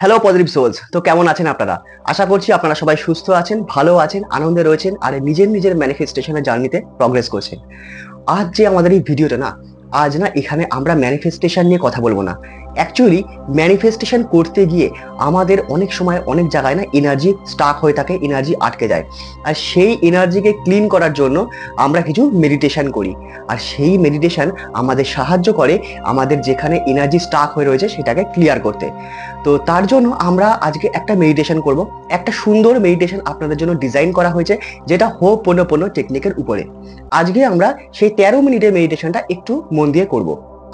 Hello positive sols, তো কেমন আছেন আপনারা? আশা করছি আপনারা সবাই সুস্থ আছেন, ভালো আছেন, আনন্দে রয়েছেন আর নিজের নিজের ম্যানিফেস্টেশনের জার্নিতে প্রগ্রেস করছেন। আজ যে আমাদের এই ভিডিওটা না, আজ না এখানে আমরা ম্যানিফেস্টেশন নিয়ে কথা বলবো না। অ্যাকচুয়ালি ম্যানিফেস্টেশন করতে গিয়ে আমাদের অনেক সময় অনেক জায়গায় না এনার্জি স্টাক হয়ে থাকে, এনার্জি আটকে যায়। আর সেই এনার্জিকে ক্লিন করার জন্য আমরা কিছু মেডিটেশন করি। আর সেই মেডিটেশন আমাদের সাহায্য করে আমাদের যেখানে এনার্জি স্টাক হয়ে রয়েছে সেটাকে ক্লিয়ার করতে। তো তার জন্য আমরা আজকে একটা মেডিটেশন করব। একটা সুন্দর মেডিটেশন আপনাদের জন্য ডিজাইন করা হয়েছে, যেটা হোপোনোপোনো টেকনিকের উপরে। আজকে আমরা সেই 13 মিনিটের মেডিটেশনটা একটু মন দিয়ে করব।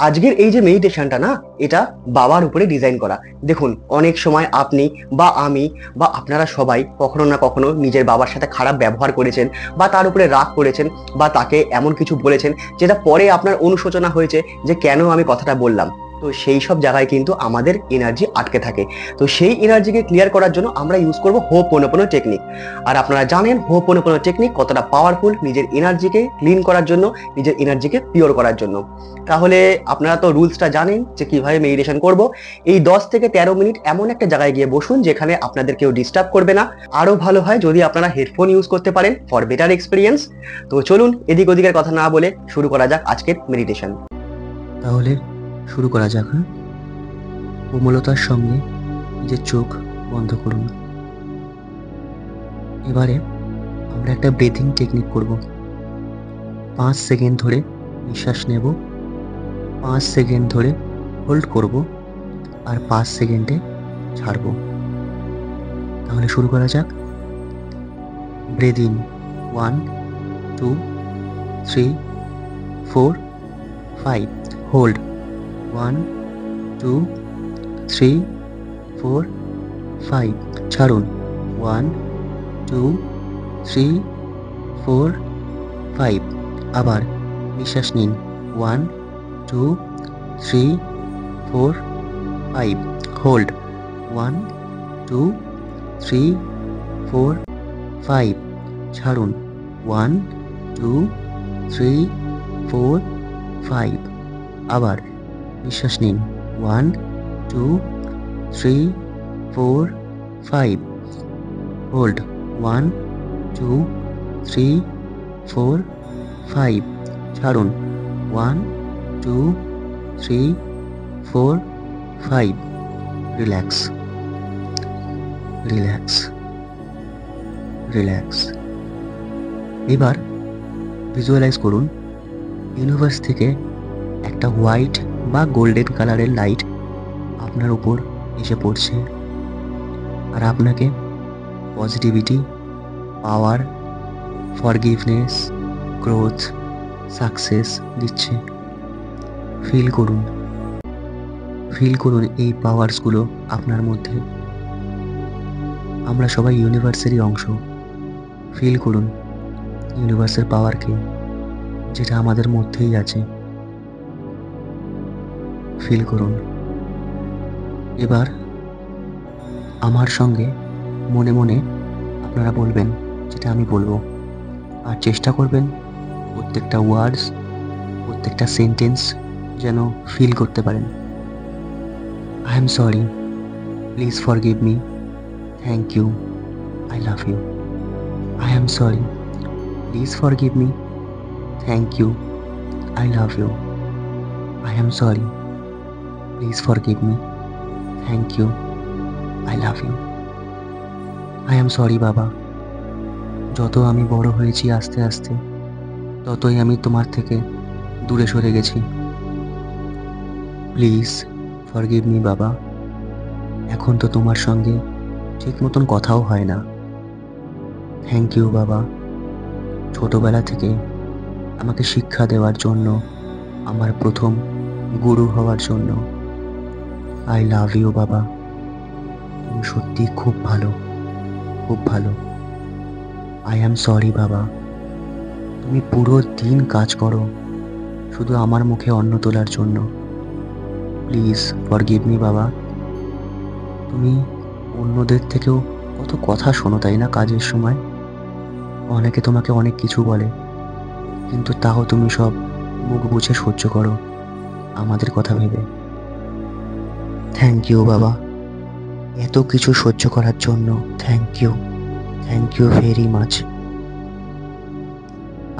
আজকের এই যে মেডিটেশনটা না, এটা বাবার উপরে ডিজাইন করা। দেখুন, অনেক সময় আপনি বা আমি বা আপনারা সবাই কখনো না কখনো নিজের বাবার সাথে খারাপ ব্যবহার করেছেন, বা তার উপরে রাগ করেছেন, বা তাকে এমন কিছু বলেছেন যেটা পরে আপনার অনুশোচনা হয়েছে যে কেন আমি কথাটা বললাম। তো সেই সব জায়গায় কিন্তু আমাদের এনার্জি আটকে থাকে। তো সেই এনার্জিকে ক্লিয়ার করার জন্য আমরা ইউজ করব হোপোনোপোনো টেকনিক। আর আপনারা জানেন হোপোনোপোনো টেকনিক কতটা পাওয়ারফুল নিজের এনার্জিকে ক্লিন করার জন্য, নিজের এনার্জিকে পিওর করার জন্য। তাহলে আপনারা তো রুলসটা জানেন যে কিভাবে মেডিটেশন করব। এই 10 থেকে 13 মিনিট এমন একটা জায়গায় গিয়ে বসুন যেখানে আপনাদের কেউ ডিস্টার্ব করবে না। আরো ভালো হয় যদি আপনারা হেডফোন ইউজ করতে পারেন ফর বেটার এক্সপিরিয়েন্স। তো চলুন এদিক ওদিকের কথা না বলে শুরু করা যাক আজকের মেডিটেশন। তাহলে শুরু করা যাক। কোমলতার সঙ্গে নিজের চোখ বন্ধ করুন। এবারে আমরা একটা ব্রিথিং টেকনিক করব। 5 সেকেন্ড ধরে নিঃশ্বাস নেব, 5 সেকেন্ড ধরে হোল্ড করব, আর 5 সেকেন্ডে ছাড়ব। তাহলে শুরু করা যাক। ব্রেথ ইন 1 2 3 4 5, হোল্ড 1 2 3 4 5, ছাড়ুন 1 2 3 4 5। আবার নিঃশ্বাস নিন 1 2 3 4 5, হোল্ড 1 2 3 4 5, ছাড়ুন 1 2 3 4 5। আবার নিঃশ্বাস নিন 1 2 3 4 5, হোল্ড 1 2 3 4 5, ছাড়ুন 1 2 3 4 5। Relax relax relax. এবার ভিজুয়ালাইজ করুন ইউনিভার্স থেকে একটা হোয়াইট বা গোল্ডেন কালারের লাইট আপনার উপর এসে পড়ছে, আর আপনাকে পজিটিভিটি, পাওয়ার, ফরগিভনেস, গ্রোথ, সাকসেস দিচ্ছে। ফিল করুন এই পাওয়ার্সগুলো আপনার মধ্যে। আমরা সবাই ইউনিভার্সেরই অংশ। ফিল করুন ইউনিভার্সের পাওয়ারকে, যেটা আমাদের মধ্যেই আছে। ফিল করুন। এবার আমার সঙ্গে মনে মনে আপনারা বলবেন যেটা আমি বলবো, আর চেষ্টা করবেন প্রত্যেকটা ওয়ার্ডস, প্রত্যেকটা সেন্টেন্স যেন ফিল করতে পারেন। I am sorry, please forgive me, thank you, I love you. I am sorry, please forgive me, thank you, I love you. I am sorry, please forgive me, thank you, I love you. I am sorry বাবা, যত আমি বড় হয়েছি আস্তে আস্তে ততই আমি তোমার থেকে দূরে সরে গেছি। প্লিজ ফরগিভ মি বাবা, এখন তো তোমার সঙ্গে ঠিক মতন কথাও হয় না। থ্যাংক ইউ বাবা, ছোটবেলা থেকে আমাকে শিক্ষা দেওয়ার জন্য, আমার প্রথম গুরু হওয়ার জন্য। আই লাভ ইউ বাবা, তুমি সত্যি খুব ভালো, খুব ভালো। আই অ্যাম সরি বাবা, তুমি পুরো দিন কাজ করো শুধু আমার মুখে অন্ন তোলার জন্য। প্লিজ ফরগিভ মি বাবা, তুমি অন্যদের থেকেও কত কথা শোনো তাই না কাজের সময়? অনেকে তোমাকে অনেক কিছু বলে, কিন্তু তাও তুমি সব মুখ বুজে সহ্য করো আমাদের কথা ভেবে। থ্যাংক ইউ বাবা, এত কিছু সহ্য করার জন্য thank you very much.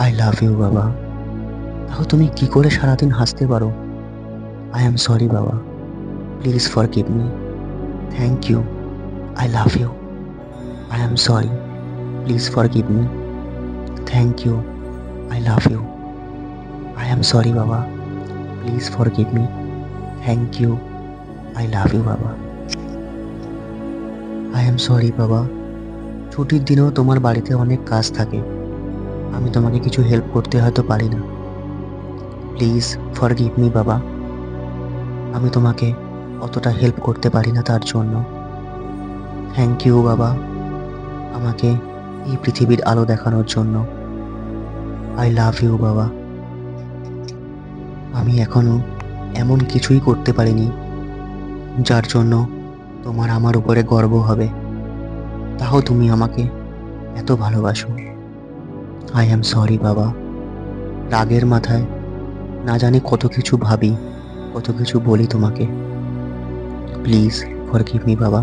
I love you বাবা। তাও তুমি কি করে সারাদিন হাসতে পারো? আই এম সরি বাবা, please forgive me. Thank you, I love you. I am sorry, please forgive me. Thank you, I love you. I am sorry বাবা, please forgive me. Thank you, I love you বাবা। I am sorry বাবা, ছুটির দিনেও তোমার বাড়িতে অনেক কাজ থাকে, আমি তোমাকে কিছু হেল্প করতে হয়তো পারি না। প্লিজ ফরগিভ মি বাবা, আমি তোমাকে অতটা হেল্প করতে পারি না তার জন্য। থ্যাংক ইউ বাবা, আমাকে এই পৃথিবীর আলো দেখানোর জন্য। আই লাভ ইউ বাবা। আমি এখনো এমন কিছুই করতে পারিনি যার জন্য তোমার আমার উপরে গর্ব হবে, তাও তুমি আমাকে এত ভালোবাসো। আই অ্যাম সরি বাবা, রাগের মাথায় না জানি কত কিছু ভাবি, কত কিছু বলি তোমাকে। প্লিজ ফরগিভ মি বাবা।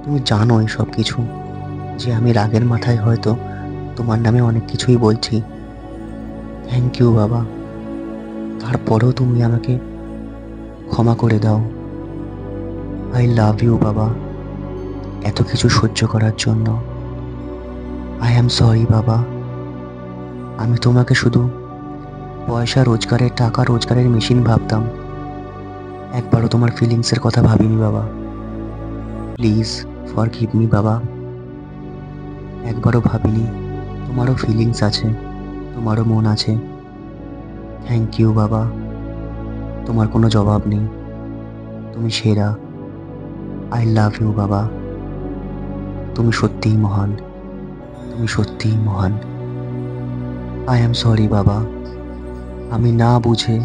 তুমি জানো এই সব কিছু, যে আমি রাগের মাথায় হয়তো তোমার নামে অনেক কিছুই বলছি। থ্যাংক ইউ বাবা, তারপরেও তুমি আমাকে ক্ষমা করে দাও। আই লাভ ইউ বাবা, এত কিছু সহ্য করার জন্য। আই অ্যাম সরি বাবা, আমি তোমাকে শুধু পয়সা রোজগারের, টাকা রোজগারের মেশিন ভাবতাম, একবারও তোমার ফিলিংসের কথা ভাবিনি বাবা। প্লিজ ফরগিভ মি বাবা, একবারও ভাবিনি তোমারও ফিলিংস আছে, তোমারও মন আছে। থ্যাংক ইউ বাবা, তোমার কোনো জবাব নেই, তুমি সেরা। আই লাভ ইউ বাবা, তুমি সত্যিই মহান, তুমি সত্যিই মহান। আই অ্যাম সরি বাবা, আমি না বুঝে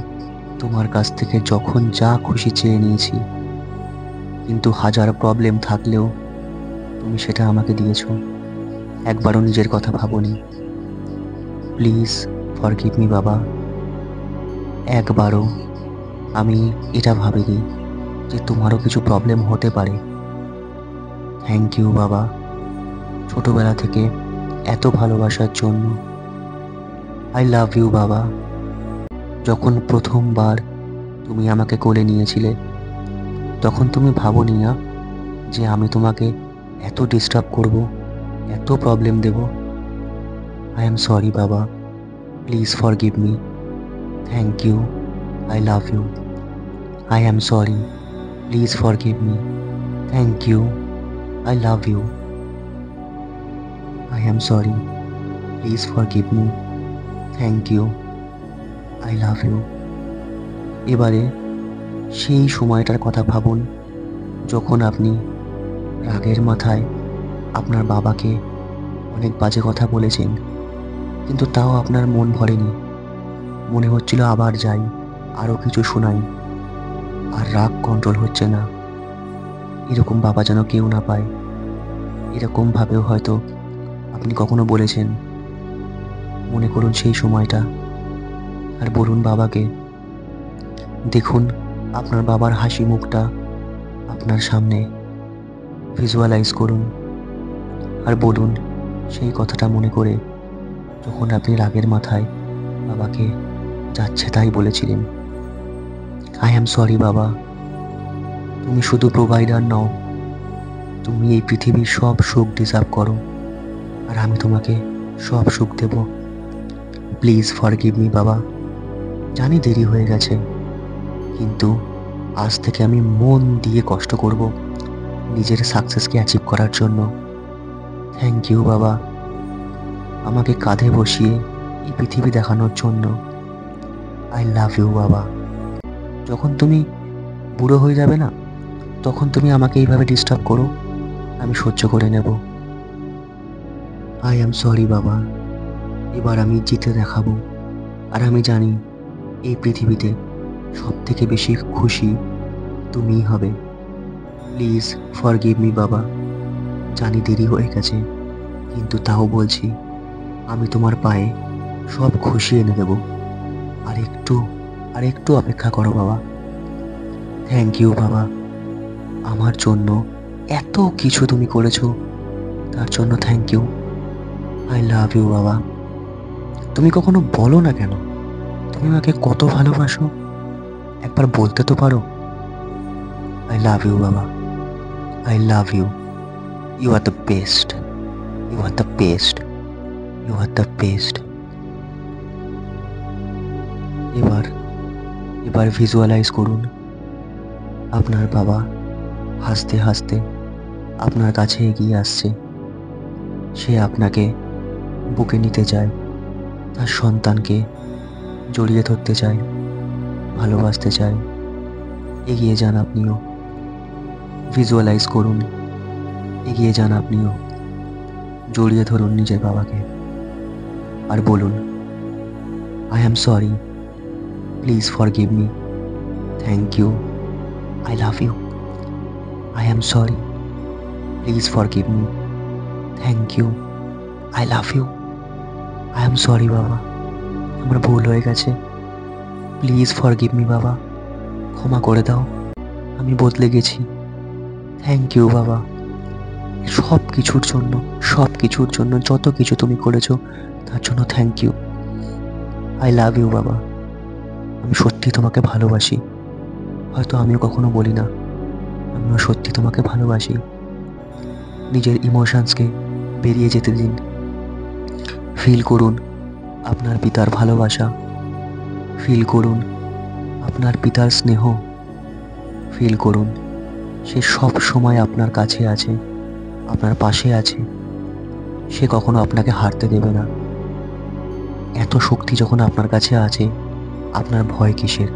তোমার কাছ থেকে যখন যা খুশি চেয়ে নিয়েছি, কিন্তু হাজার প্রবলেম থাকলেও তুমি সেটা আমাকে দিয়েছো, একবারও নিজের কথা ভাবোনি। প্লিজ ফরগিভ মি বাবা, একবারও আমি এটা ভাবিনি যে তোমারও কিছু প্রবলেম হতে পারে। থ্যাংক ইউ বাবা, ছোটবেলা থেকে এত ভালোবাসার জন্য। আই লাভ ইউ বাবা। যখন প্রথমবার তুমি আমাকে কোলে নিয়েছিলে, তখন তুমি ভাবোনি না যে আমি তোমাকে এত ডিস্টার্ব করব, এত প্রবলেম দেব। আই এম সরি বাবা, please forgive me. Thank you, I love you. I am sorry, please forgive me. Thank you, I love you. I am sorry, please forgive me. Thank you, I love you. এবারে সেই সময়টার কথা ভাবুন যখন আপনি রাগের মাথায় আপনার বাবাকে অনেক বাজে কথা বলেছেন, কিন্তু তাও আপনার মন ভরেনি, মনে হচ্ছিল আবার যাই, আরও কিছু শোনাই, আর রাগ কন্ট্রোল হচ্ছে না। এরকম বাবা যেন কেউ না পায়, এরকমভাবেও হয়তো আপনি কখনো বলেছেন। মনে করুন সেই সময়টা, আর বলুন বাবাকে, দেখুন আপনার বাবার হাসি মুখটা আপনার সামনে ভিজুয়ালাইজ করুন, আর বলুন সেই কথাটা মনে করে যখন আপনি রাগের মাথায় বাবাকে যাচ্ছে তাই বলেছিলেন। আই অ্যাম সরি বাবা, তুমি শুধু প্রোভাইডার নও, তুমি এই পৃথিবীর সব সুখ ডিজার্ভ করো, আর আমি তোমাকে সব সুখ দেব। প্লিজ ফরগিভ মি বাবা। জানি দেরি হয়ে গেছে, কিন্তু আজ থেকে আমি মন দিয়ে কষ্ট করব নিজের সাকসেসকে অ্যাচিভ করার জন্য। থ্যাংক ইউ বাবা, আমাকে কাঁধে বসিয়ে এই পৃথিবী দেখানোর জন্য। আই লাভ ইউ বাবা। যখন তুমি বুড়ো হয়ে যাবে না, তখন তুমি আমাকে এইভাবে ডিস্টার্ব করো, আমি সহ্য করে নেব। আই অ্যাম সরি বাবা, এবার আমি জিতে দেখাবো, আর আমি জানি এই পৃথিবীতে সব থেকে বেশি খুশি তুমিই হবে। প্লিজ ফরগিভ মি বাবা। জানি দেরি হয়ে গেছে, কিন্তু তাও বলছি আমি তোমার পায়ে সব খুশি এনে দেব। আর একটু অপেক্ষা করো বাবা। থ্যাংক ইউ বাবা, আমার জন্য এত কিছু তুমি করেছো, তার জন্য thank you. I love you বাবা। তুমি কখনো বলো না কেন তুমি আমাকে কত ভালোবাসো? একবার বলতে তো পারো। আই লাভ ইউ বাবা, I love you. You are the best, you are the best, you are the best. এবার এবার ভিজুয়ালাইজ করুন আপনার বাবা হাসতে হাসতে আপনার কাছে এগিয়ে আসছে। সে আপনাকে বুকে নিতে চায়, তার সন্তানকে জড়িয়ে ধরতে চায়, ভালোবাসতে চায়। এগিয়ে যান আপনিও, ভিজুয়ালাইজ করুন, এগিয়ে যান আপনিও, জড়িয়ে ধরুন নিজের বাবাকে আর বলুন, I am sorry, please forgive me, thank you, I love you. I am sorry, please forgive me, thank you, I love you. I am sorry বাবা, আমার ভুল হয়ে গেছে, প্লিজ ফরগিভ মি বাবা, ক্ষমা করে দাও, আমি বদলে গেছি, থ্যাংক ইউ বাবা। সব কিছুর জন্য, সব কিছুর জন্য, যত কিছু তুমি করেছো তার জন্য thank you. I love you বাবা। আমি সত্যি তোমাকে ভালোবাসি, হয়তো আমিও কখনো বলি না, আমিও সত্যি তোমাকে ভালোবাসি। নিজের ইমোশনসকে বেরিয়ে যেতে দিন। ফিল করুন আপনার পিতার ভালোবাসা, ফিল করুন আপনার পিতার স্নেহ, ফিল করুন সে সব সময় আপনার কাছে আছে, আপনার পাশে আছে। সে কখনো আপনাকে হারতে দেবে না। এত শক্তি যখন আপনার কাছে আছে, আপনার ভয় কিসের?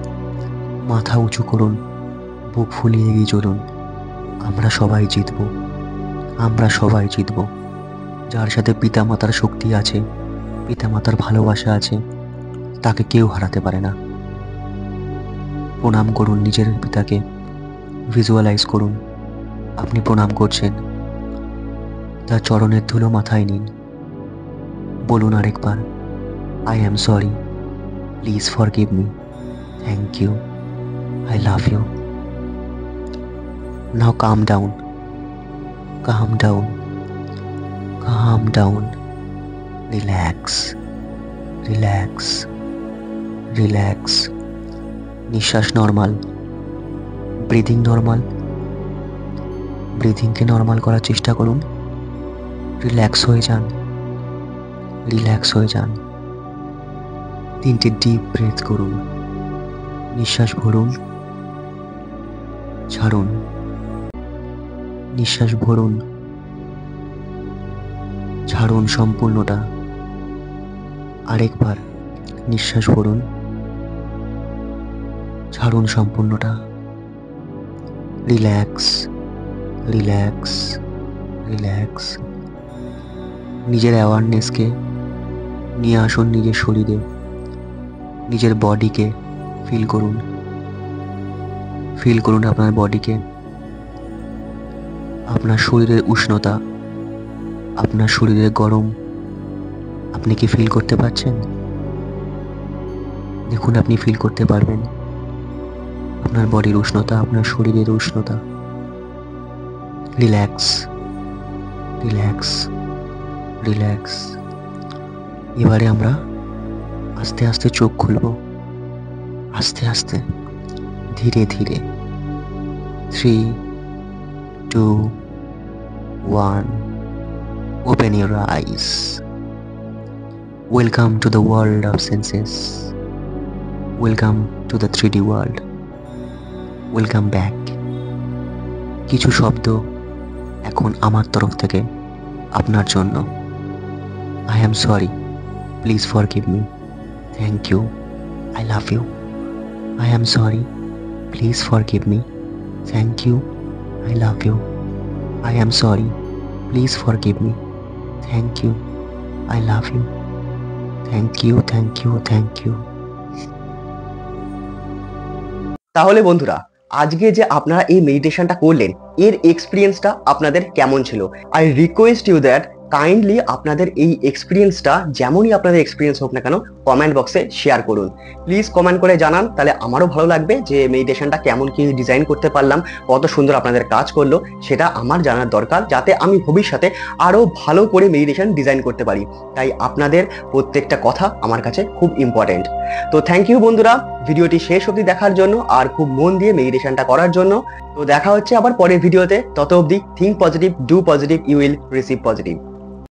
মাথা উঁচু করুন, বুক ফুলিয়ে এগিয়ে চলুন। আমরা সবাই জিতব, আমরা সবাই জিতব। যার সাথে পিতামাতার শক্তি আছে, পিতামাতার ভালোবাসা আছে, তাকে কেউ হারাতে পারে না। প্রণাম করুন নিজের পিতাকে, ভিজুয়ালাইজ করুন আপনি প্রণাম করছেন, তার চরণের ধুলো মাথায় নিন। বলুন আরেকবার, I am sorry, please forgive me, thank you, I love you. Now calm down, calm down, calm down, relax, relax, relax. নিঃশ্বাস নর্মাল, ব্রিদিং নর্মাল। ব্রিদিংকে নর্মাল করার চেষ্টা করুন। রিল্যাক্স হয়ে যান, রিল্যাক্স হয়ে যান। 3টে ডিপ ব্রেথ করুন। নিঃশ্বাস ভরুন, ছাড়ুন, নিঃশ্বাস ভরুন, ছাড়ুন সম্পূর্ণটা। আরেকবার নিঃশ্বাস ভরুন, ছাড়ুন সম্পূর্ণটা। Relax, relax, relax. নিজের অ্যাওয়ারনেসকে নিয়ে আসুন নিজের শরীরে, নিজের বডিকে ফিল করুন, ফিল করুন আপনার বডিকে। আপনার শরীরের উষ্ণতা, আপনার শরীরের গরম আপনি কি ফিল করতে পারছেন? দেখুন আপনি ফিল করতে পারবেন আপনার বডির উষ্ণতা, আপনার শরীরের উষ্ণতা। Relax, relax, relax. এবারে আমরা আস্তে আস্তে চোখ খুলব, আস্তে আস্তে, ধীরে ধীরে। 3, 2, 1. Open your eyes. Welcome to the world of senses. Welcome to the 3D world. Welcome back. কিছু শব্দ এখন আমার তরফ থেকে আপনার জন্য। I am sorry. Please forgive me. Thank you. I love you. I am sorry. Please forgive me. Thank you. I love you. I am sorry. Please forgive me. Thank you. I love you. Thank you, thank you, thank you. তাহলে বন্ধুরা, আজকে যে আপনারা এই মেডিটেশনটা করলেন, এর এক্সপিরিয়েন্সটা আপনাদের কেমন ছিল? I request you that kindly আপনাদের এই এক্সপিরিয়েন্সটা, যেমনই আপনাদের এক্সপিরিয়েন্স হোক না কেন, কমেন্ট বক্সে শেয়ার করুন। প্লিজ কমেন্ট করে জানান, তাহলে আমারও ভালো লাগবে যে মেডিটেশনটা কেমন কি ডিজাইন করতে পারলাম, কত সুন্দর আপনাদের কাজ করলো, সেটা আমার জানার দরকার, যাতে আমি ভবিষ্যতে আরও ভালো করে মেডিটেশন ডিজাইন করতে পারি। তাই আপনাদের প্রত্যেকটা কথা আমার কাছে খুব ইম্পর্টেন্ট। তো থ্যাংক ইউ বন্ধুরা, ভিডিওটি শেষ অবধি দেখার জন্য আর খুব মন দিয়ে মেডিটেশনটা করার জন্য। তো দেখা হচ্ছে আবার পরের ভিডিওতে। তত অবধি think positive, do positive, you will receive positive.